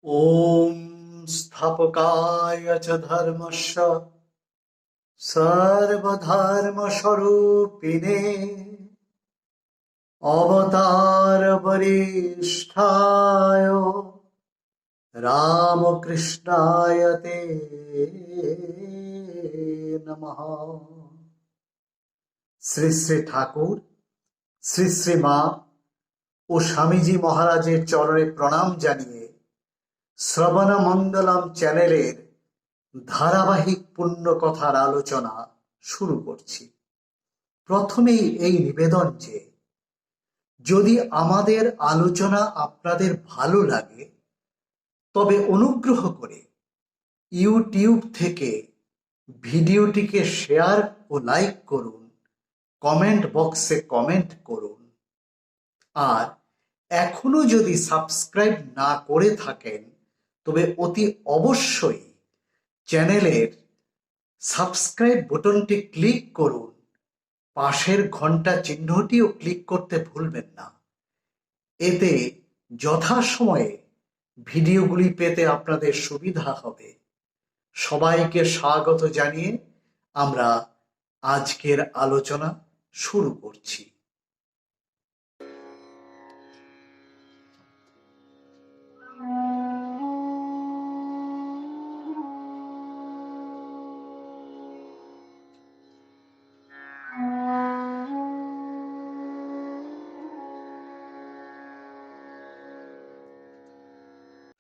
ॐ स्थापकाय च धर्मस्य सर्वधर्मस्वरूपिणे अवतारवरिष्ठाय रामकृष्णाय ते नमः। শ্রী শ্রী ঠাকুর, শ্রী শ্রী মা ও স্বামীজি মহারাজের চরণে প্রণাম জানিয়ে শ্রবণ মঙ্গলম চ্যানেলের ধারাবাহিক পুণ্যকথার আলোচনা শুরু করছি। প্রথমেই এই নিবেদন যে যদি আমাদের আলোচনা আপনাদের ভালো লাগে তবে অনুগ্রহ করে ইউটিউব থেকে ভিডিওটিকে শেয়ার ও লাইক করুন, কমেন্ট বক্সে কমেন্ট করুন। আর এখনো যদি সাবস্ক্রাইব না করে থাকেন তবে অতি অবশ্যই চ্যানেলের সাবস্ক্রাইব বাটনটি ক্লিক করুন, পাশের ঘন্টা চিহ্নটিও ক্লিক করতে ভুলবেন না। এতে যথাসময়ে ভিডিওগুলি পেতে আপনাদের সুবিধা হবে। সবাইকে স্বাগত জানিয়ে আমরা আজকের আলোচনা শুরু করছি।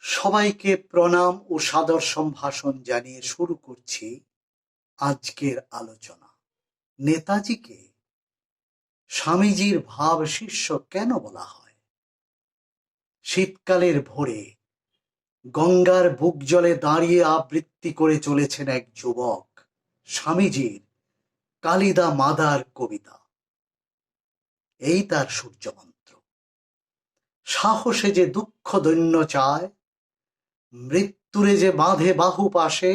সবাইকে প্রণাম ও সাদর সম্ভাষণ জানিয়ে শুরু করছি আজকের আলোচনা। নেতাজিকে স্বামীজির ভাব শিষ্য কেন বলা হয়? শীতকালের ভোরে গঙ্গার বুক জলে দাঁড়িয়ে আবৃত্তি করে চলেছেন এক যুবক স্বামীজির কালিদা মাদার কবিতা। এই তার সূর্যমন্ত্র। সাহসে যে দুঃখ দৈন্য চায়, মৃত্যুরে যে বাঁধে বাহু পাশে,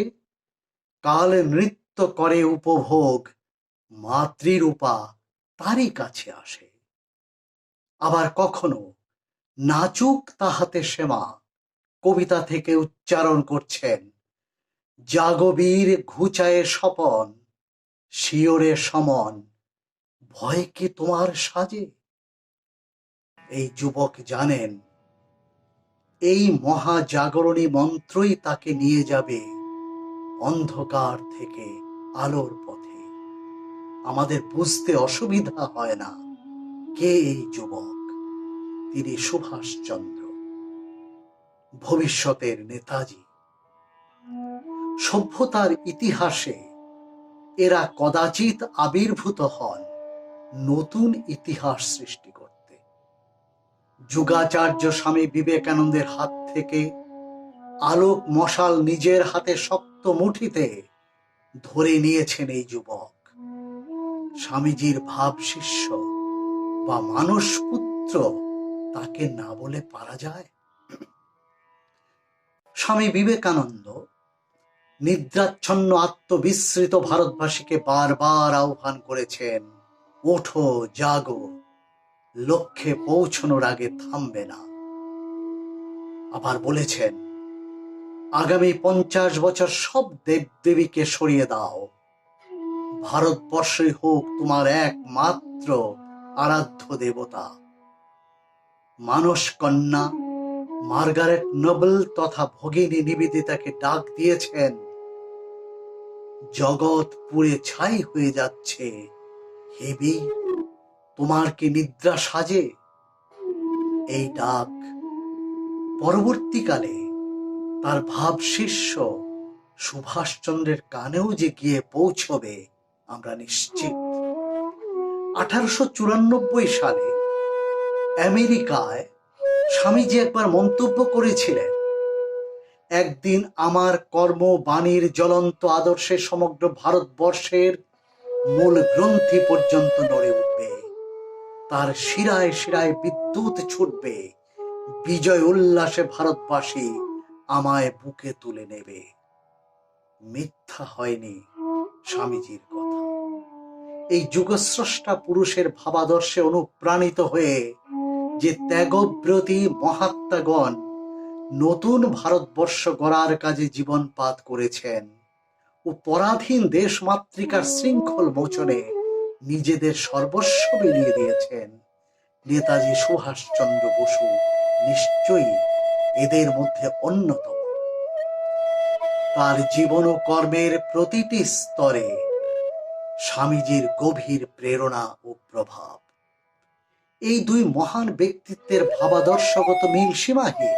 কাল নৃত্য করে উপভোগ, মাতৃরূপা তারই কাছে আসে। আবার কখনো নাচুক তাহাতে শ্যামা কবিতা থেকে উচ্চারণ করছেন, জাগবীর ঘুচায়ে স্বপন, শিওরে সমন, ভয় কি তোমার সাজে? এই যুবক জানেন এই মহাজাগরণী মন্ত্রই তাকে নিয়ে যাবে অন্ধকার থেকে আলোর পথে। আমাদের বুঝতে অসুবিধা হয় না কে এই যুবক। তিনি সুভাষচন্দ্র, ভবিষ্যতের নেতাজি। সভ্যতার ইতিহাসে এরা কদাচিৎ আবির্ভূত হন নতুন ইতিহাস সৃষ্টি করতে। যুগাচার্য স্বামী বিবেকানন্দের হাত থেকে আলোক মশাল নিজের হাতে শক্ত মুঠিতে ধরে নিয়েছেন এই যুবক। স্বামীজির ভাব শিষ্য বা মানস পুত্র তাকে না বলে পারা যায়? স্বামী বিবেকানন্দ নিদ্রাচ্ছন্ন আত্মবিস্মৃত ভারতবাসীকে বারবার আহ্বান করেছেন, ওঠো, জাগো, লক্ষ্যে পৌঁছানোর আগে থামবে না। আবার বলেছেন, আগামী 50 বছর সব দেবদেবীকে সরিয়ে দাও, ভারতবর্ষই হোক তোমার একমাত্র আরাধ্য দেবতা। মানস কন্যা মার্গারেট নোবেল তথা ভগিনী নিবেদিতাকে ডাক দিয়েছেন, জগৎ পুড়ে ছাই হয়ে যাচ্ছে, হেবি তোমার কি নিদ্রা সাজে? এই ডাক পরবর্তীকালে তার ভাব শিষ্য সুভাষচন্দ্রের কানেও যে গিয়ে পৌঁছবে আমরা নিশ্চিত। 1894 সালে আমেরিকায় স্বামীজি একবার মন্তব্য করেছিলেন, একদিন আমার কর্ম বাণীর জ্বলন্ত আদর্শে সমগ্র ভারতবর্ষের মূল গ্রন্থি পর্যন্ত নড়ে উঠবে, তার শিরায় শিরায় বিদ্যুৎ ছুটবে, বিজয় উল্লাসে ভারতবাসী আমায় বুকে তুলে নেবে। মিথ্যা হয়নি স্বামীজির কথা। এই যুগস্রষ্টা পুরুষের ভাবাদর্শে অনুপ্রাণিত হয়ে যে ত্যাগব্রতী মহাত্মাগণ নতুন ভারতবর্ষ গড়ার কাজে জীবনপাত করেছেন ও পরাধীন দেশমাতৃকার শৃঙ্খল মোচনে নিজেদের সর্বস্ব বিলিয়ে দিয়েছেন নেতাজি সুভাষচন্দ্র বসু নিশ্চয়ই এদের মধ্যে অন্যতম। তার জীবন ও কর্মের প্রতিটি স্তরে স্বামীজির গভীর প্রেরণা ও প্রভাব। এই দুই মহান ব্যক্তিত্বের ভাবাদর্শগত মিল সীমাহীন।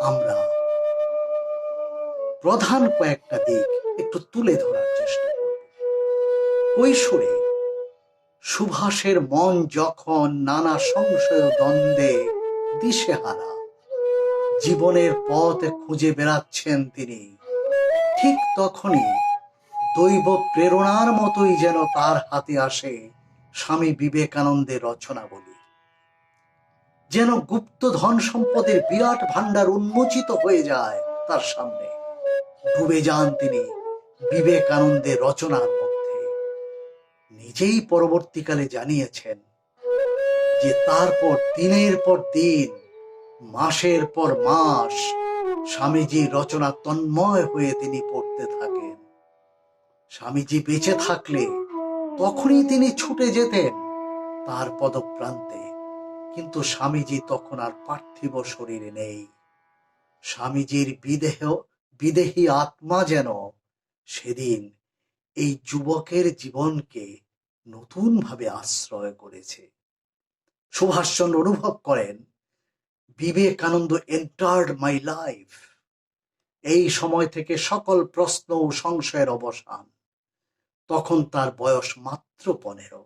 আমরা প্রধান কয়েকটা দিক একটু তুলে ধরার চেষ্টা করব। কৈশোরে সুভাষের মন যখন নানা সংশয় দ্বন্দ্বে দিশেহারা, জীবনের পথ খুঁজে বেড়াচ্ছেন তিনি, ঠিক তখনই দৈব প্রেরণার মতোই যেন তার হাতে আসে স্বামী বিবেকানন্দের রচনাবলী। যেন গুপ্ত ধন সম্পদের বিরাট ভান্ডার উন্মোচিত হয়ে যায় তার সামনে। ডুবে যান তিনি বিবেকানন্দের রচনার মধ্যে। নিজেই পরবর্তীকালে জানিয়েছেন যে তারপর দিনের পর দিন, মাসের পর মাস স্বামীজির রচনা তন্ময় হয়ে তিনি পড়তে থাকেন। স্বামীজি বেঁচে থাকলে তখনই তিনি ছুটে যেতেন তার পদপ্রান্তে, কিন্তু স্বামীজি তখন আর পার্থিব শরীরে নেই। স্বামীজির বিদেহী আত্মা যেন সেদিন এই যুবকের জীবনকে নতুনভাবে আশ্রয় করেছে। সুভাষচন্দ্র অনুভব করেন, বিবেকানন্দ এন্টার্ড মাই লাইফ। এই সময় থেকে সকল প্রশ্ন ও সংশয়ের অবসান। তখন তার বয়স মাত্র 15।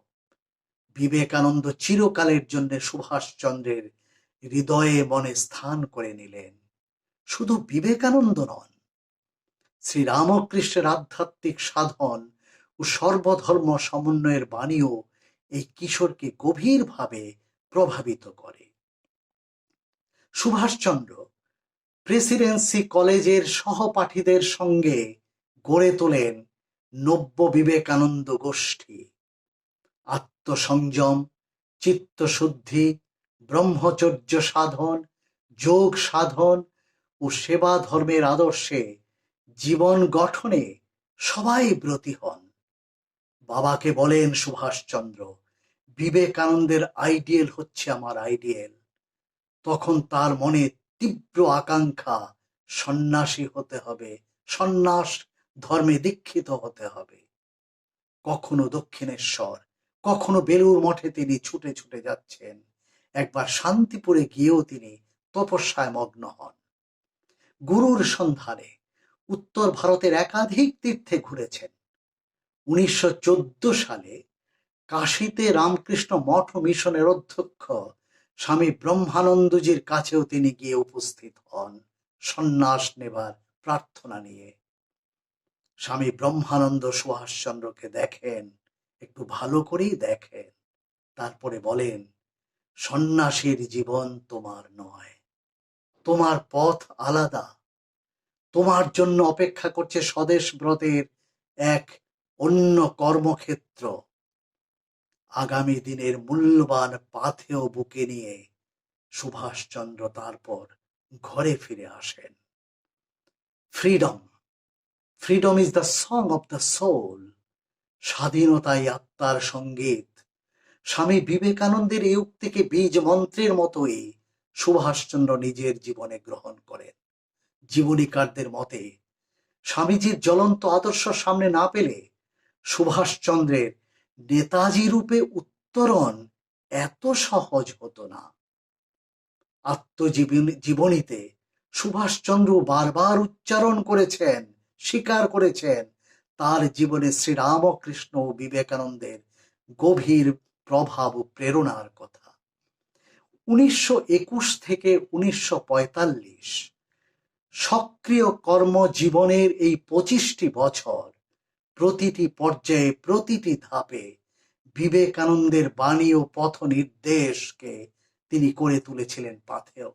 বিবেকানন্দ চিরকালের জন্য সুভাষচন্দ্রের হৃদয়ে মনে স্থান করে নিলেন। শুধু বিবেকানন্দ নন, শ্রীরামকৃষ্ণের আধ্যাত্মিক সাধন ও সর্বধর্ম সমন্বয়ের বাণীও এই কিশোরকে গভীরভাবে প্রভাবিত করে। সুভাষচন্দ্র প্রেসিডেন্সি কলেজের সহপাঠীদের সঙ্গে গড়ে তোলেন নব্য বিবেকানন্দ গোষ্ঠী। আত্মসংযম, চিত্তশুদ্ধি, ব্রহ্মচর্য সাধন, যোগ সাধন ও সেবা ধর্মের আদর্শে জীবন গঠনে সবাই ব্রতী হন। বাবাকে বলেন সুভাষচন্দ্র, বিবেকানন্দের আইডিয়াল হচ্ছে আমার আইডিয়াল। তখন তার মনে তীব্র আকাঙ্ক্ষা, সন্ন্যাসী হতে হবে, সন্ন্যাস ধর্মে দীক্ষিত হতে হবে। কখনো দক্ষিণেশ্বর, কখনো বেলুর মঠে তিনি ছুটে ছুটে যাচ্ছেন। একবার শান্তিপুরে গিয়েও তিনি তপস্যায় মগ্ন হন। গুরুর সন্ধানে উত্তর ভারতের একাধিক তীর্থে ঘুরেছেন। 1914 সালে কাশীতে রামকৃষ্ণ মঠ মিশনের অধ্যক্ষ স্বামী ব্রহ্মানন্দজির কাছেও তিনি গিয়ে উপস্থিত হন সন্ন্যাস নেবার প্রার্থনা নিয়ে। স্বামী ব্রহ্মানন্দ সুভাষচন্দ্রকে দেখেন, একটু ভালো করেই দেখেন, তারপরে বলেন, সন্ন্যাসীর জীবন তোমার নয়, তোমার পথ আলাদা। তোমার জন্য অপেক্ষা করছে স্বদেশ ব্রতের এক অন্য কর্মক্ষেত্র। আগামী দিনের মূল্যবান পাথেয় বুকে নিয়ে সুভাষচন্দ্র তারপর ঘরে ফিরে আসেন। Freedom, freedom is the song of the soul. স্বাধীনতাই আত্মার সঙ্গীত। স্বামী বিবেকানন্দের এই উক্তিকে বীজ মন্ত্রের মতোই সুভাষচন্দ্র নিজের জীবনে গ্রহণ করেন। জীবনীকারদের মতে স্বামীজির জ্বলন্ত আদর্শ সামনে না পেলে সুভাষচন্দ্রের নেতাজি রূপে উত্তরণ এত সহজ হতো না। আত্মজীবনীতে সুভাষচন্দ্র বারবার উচ্চারণ করেছেন, স্বীকার করেছেন তার জীবনে শ্রীরামকৃষ্ণ ও বিবেকানন্দের গভীর প্রভাব ও প্রেরণার কথা। 1921 থেকে 1945 সক্রিয় কর্মজীবনের এই 25টি বছর প্রতিটি পর্যায়ে, প্রতিটি ধাপে বিবেকানন্দের বাণী ও পথ নির্দেশকে তিনি করে তুলেছিলেন পাথেয়।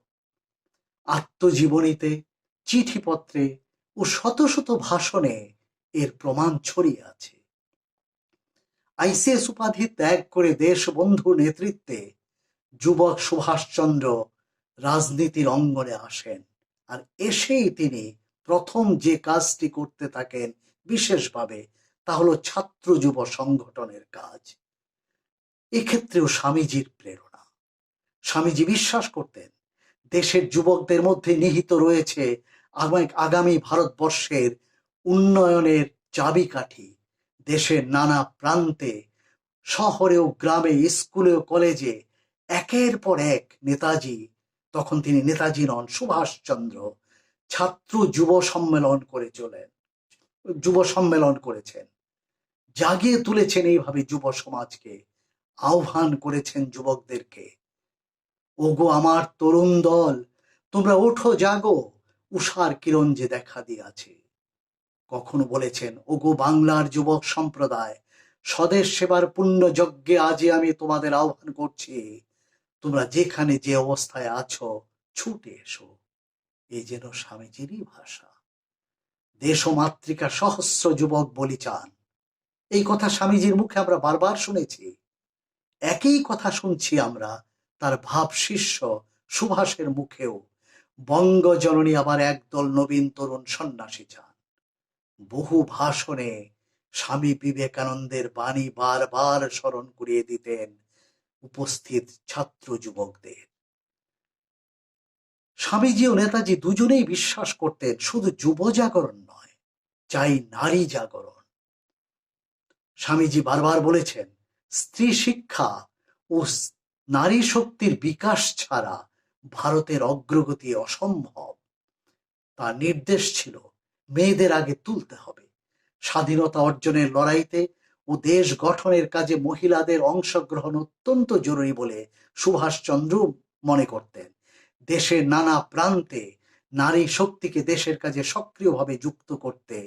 আত্মজীবনীতে, চিঠিপত্রে ও শত শত ভাষণে এর প্রমাণ ছড়িয়ে আছে। আইসিএস উপাধি ত্যাগ করে দেশবন্ধু নেতৃত্বে যুবক সুভাষচন্দ্র রাজনীতির অঙ্গনে আসেন। আর এসেই তিনি প্রথম যে কাজটি করতে থাকেন বিশেষভাবে, তা হলো ছাত্র যুব সংগঠনের কাজ। এক্ষেত্রেও স্বামীজির প্রেরণা। স্বামীজি বিশ্বাস করতেন দেশের যুবকদের মধ্যে নিহিত রয়েছে আগামী ভারতবর্ষের উন্নয়নের চাবিকাঠি। দেশের নানা প্রান্তে, শহরে ও গ্রামে, স্কুলে ও কলেজে একের পর এক নেতাজি, তখন তিনি নেতাজি নন, সুভাষচন্দ্র, ছাত্র যুব সম্মেলন করেছেন, জাগিয়ে তুলেছেন এইভাবে যুব সমাজকে, আহ্বান করেছেন যুবকদেরকে, ওগো আমার তরুণ দল, তোমরা ওঠো জাগো, উষার কিরণ যে দেখা দিয়াছে। কখনো বলেছেন, ওগো বাংলার যুবক সম্প্রদায়, স্বদেশ সেবার পুণ্য যজ্ঞে আজই আমি তোমাদের আহ্বান করছি, তোমরা যেখানে যে অবস্থায় আছো ছুটে এসো। এই যেন স্বামীজিরই ভাষা। দেশ ও মাতৃকা সহস্র যুবক বলি চান, এই কথা স্বামীজির মুখে আমরা বারবার শুনেছি। একই কথা শুনছি আমরা তার ভাব শিষ্য সুভাষের মুখেও। বঙ্গজননী আবার একদল নবীন তরুণ সন্ন্যাসী চান। বহু ভাষণে স্বামী বিবেকানন্দের বাণী বারবার স্মরণ করিয়ে দিতেন উপস্থিত ছাত্র যুবকদের। স্বামীজি ও নেতাজি দুজনেই বিশ্বাস করতেন শুধু যুব জাগরণ নয়, চাই নারী জাগরণ। স্বামীজি বারবার বলেছেন, স্ত্রী শিক্ষা ও নারী শক্তির বিকাশ ছাড়া ভারতের অগ্রগতি অসম্ভব। তার নির্দেশ ছিল মেয়েদের আগে তুলতে হবে। স্বাধীনতা অর্জনের লড়াইতে ও দেশ গঠনের কাজে মহিলাদের অংশগ্রহণ অত্যন্ত জরুরি বলে সুভাষচন্দ্র মনে করতেন। দেশের নানা প্রান্তে নারী শক্তিকে দেশের কাজে সক্রিয়ভাবে যুক্ত করতে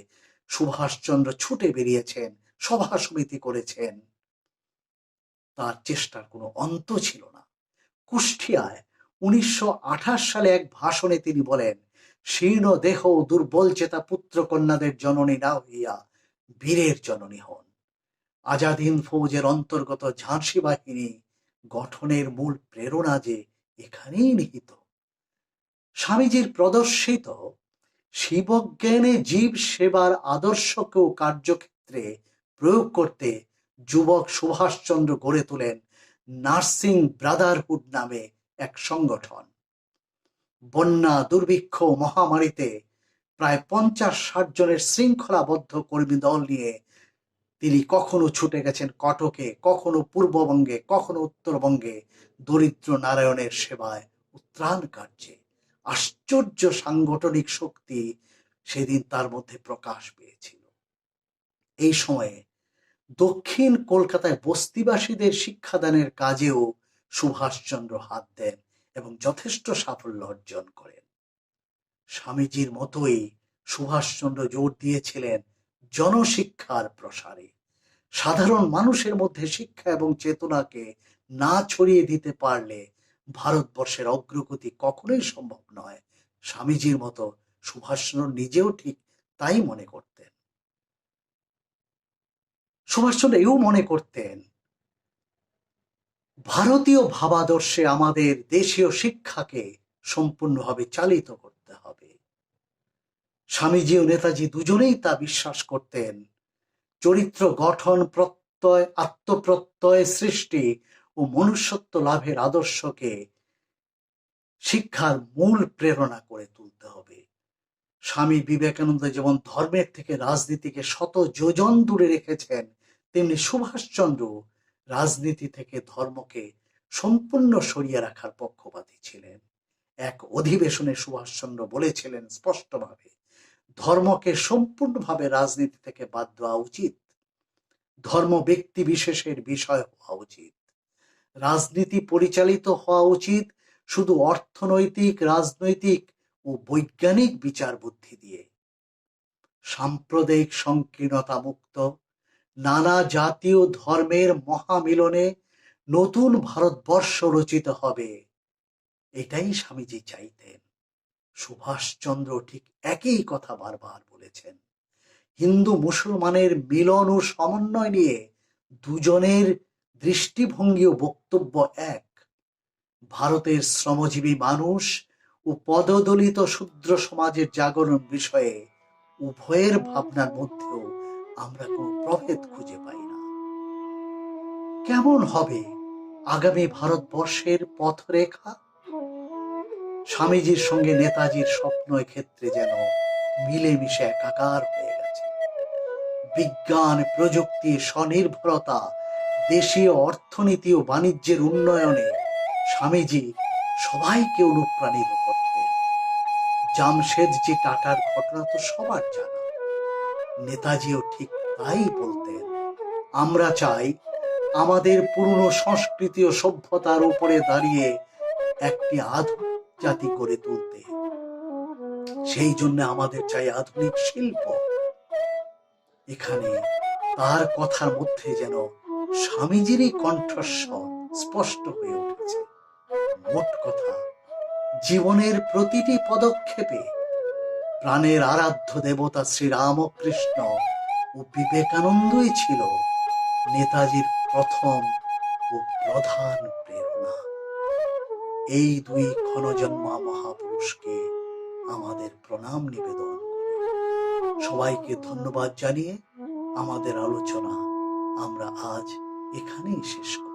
সুভাষচন্দ্র ছুটে বেরিয়েছেন, সভা সমিতি করেছেন। তার চেষ্টার কোনো অন্ত ছিল না। কুষ্টিয়ায় 1928 সালে এক ভাষণে তিনি বলেন, শীর্ণ দেহ ও দুর্বল চেতা পুত্র কন্যাদের জননী না হইয়া বীরের জননী হন। আজাদ হিন্দ ফৌজের অন্তর্গত ঝাঁসি বাহিনী গঠনের মূল প্রেরণা যে এখানেই নিহিত। স্বামীজির প্রদর্শিত শিবজ্ঞানে জীব সেবার আদর্শকেও কার্যক্ষেত্রে প্রয়োগ করতে যুবক সুভাষচন্দ্র গড়ে তোলেন নার্সিং ব্রাদারহুড নামে এক সংগঠন। বন্যা, দুর্ভিক্ষ, মহামারীতে প্রায় 50-60 জনের শৃঙ্খলাবদ্ধ কর্মী দল নিয়ে তিনি কখনো ছুটে গেছেন কটকে, কখনো পূর্ববঙ্গে, কখনো উত্তরবঙ্গে দরিদ্র নারায়ণের সেবায়, উত্রাণ কার্যে। আশ্চর্য সাংগঠনিক শক্তি সেদিন তার মধ্যে প্রকাশ পেয়েছিল। এই সময়ে দক্ষিণ কলকাতায় বস্তিবাসীদের শিক্ষাদানের কাজেও সুভাষচন্দ্র হাত দেন এবং যথেষ্ট সাফল্য অর্জন করেন। স্বামীজির মতোই সুভাষচন্দ্র জোর দিয়েছিলেন জনশিক্ষার প্রসারে। সাধারণ মানুষের মধ্যে শিক্ষা এবং চেতনাকে না ছড়িয়ে দিতে পারলে ভারতবর্ষের অগ্রগতি কখনোই সম্ভব নয়। স্বামীজির মতো সুভাষচন্দ্র নিজেও ঠিক তাই মনে করতেন। সুভাষচন্দ্র এও মনে করতেন, ভারতীয় ভাবাদর্শে আমাদের দেশীয় শিক্ষাকে সম্পূর্ণভাবে চালিত করতে হবে। স্বামীজি ও নেতাজি দুজনেই তা বিশ্বাস করতেন। চরিত্র গঠন, প্রত্যয়, আত্মপ্রত্যয় সৃষ্টি ও মনুষ্যত্ব লাভের আদর্শকে শিক্ষার মূল প্রেরণা করে তুলতে হবে। স্বামী বিবেকানন্দ যেমন ধর্মের থেকে রাজনীতিকে শত যোজন দূরে রেখেছেন, তেমনি সুভাষচন্দ্র রাজনীতি থেকে ধর্মকে সম্পূর্ণ সরিয়ে রাখার পক্ষপাতী ছিলেন। এক অধিবেশনে সুভাষচন্দ্র বলেছিলেন স্পষ্টভাবে, ধর্মকে সম্পূর্ণভাবে রাজনীতি থেকে বাদ দেওয়া উচিত। ধর্ম ব্যক্তি বিশেষের বিষয় হওয়া উচিত। রাজনীতি পরিচালিত হওয়া উচিত শুধু অর্থনৈতিক, রাজনৈতিক ও বৈজ্ঞানিক বিচার বুদ্ধি দিয়ে। সাম্প্রদায়িক সংকীর্ণতা মুক্ত নানা জাতীয় ধর্মের মহামিলনে নতুন ভারতবর্ষ রচিত হবে, এটাই স্বামীজি চাইতেন। সুভাষচন্দ্র ঠিক একই কথা বারবার বলেছেন। হিন্দু মুসলমানের মিলন ও সমন্বয় নিয়ে দুজনের দৃষ্টিভঙ্গি ও বক্তব্য এক। ভারতের শ্রমজীবী মানুষ ও ও পদদলিত শূদ্র সমাজের জাগরণ বিষয়ে উভয়ের ভাবনার মধ্যেও আমরা কোনো প্রভেদ খুঁজে পাই না। কেমন হবে আগামী ভারতবর্ষের পথরেখা? স্বামীজির সঙ্গে নেতাজির স্বপ্ন ক্ষেত্রে যেন মিলেমিশে একাকার হয়ে গেছে। বিজ্ঞান, প্রযুক্তি, স্বনির্ভরতা, দেশীয় অর্থনীতি ও বাণিজ্যের উন্নয়নে স্বামীজি সবাইকে অনুপ্রাণিত করতেন। জামশেদজি টাটার ঘটনা তো সবার জানা। নেতাজিও ঠিক তাই বলতেন। আমরা চাই আমাদের পুরনো সংস্কৃতি ও সভ্যতার উপরে দাঁড়িয়ে একটি আধুনিক জাতি গড়ে তুলতে। সেই জন্য আমাদের চাই আধুনিক শিল্প। এখানে তার কথার মধ্যে যেন স্বামীজিরই কণ্ঠস্বর স্পষ্ট হয়ে উঠেছে। মোট কথা, জীবনের প্রতিটি পদক্ষেপে প্রাণের আরাধ্য দেবতা শ্রীরামকৃষ্ণ ও বিবেকানন্দই ছিল নেতাজির প্রথম ও প্রধান প্রেরণা। এই দুই ক্ষণজন্মা মহাপুরুষকে আমাদের প্রণাম নিবেদন করি। সবাইকে ধন্যবাদ জানিয়ে আমাদের আলোচনা আমরা আজ এখানেই শেষ করি।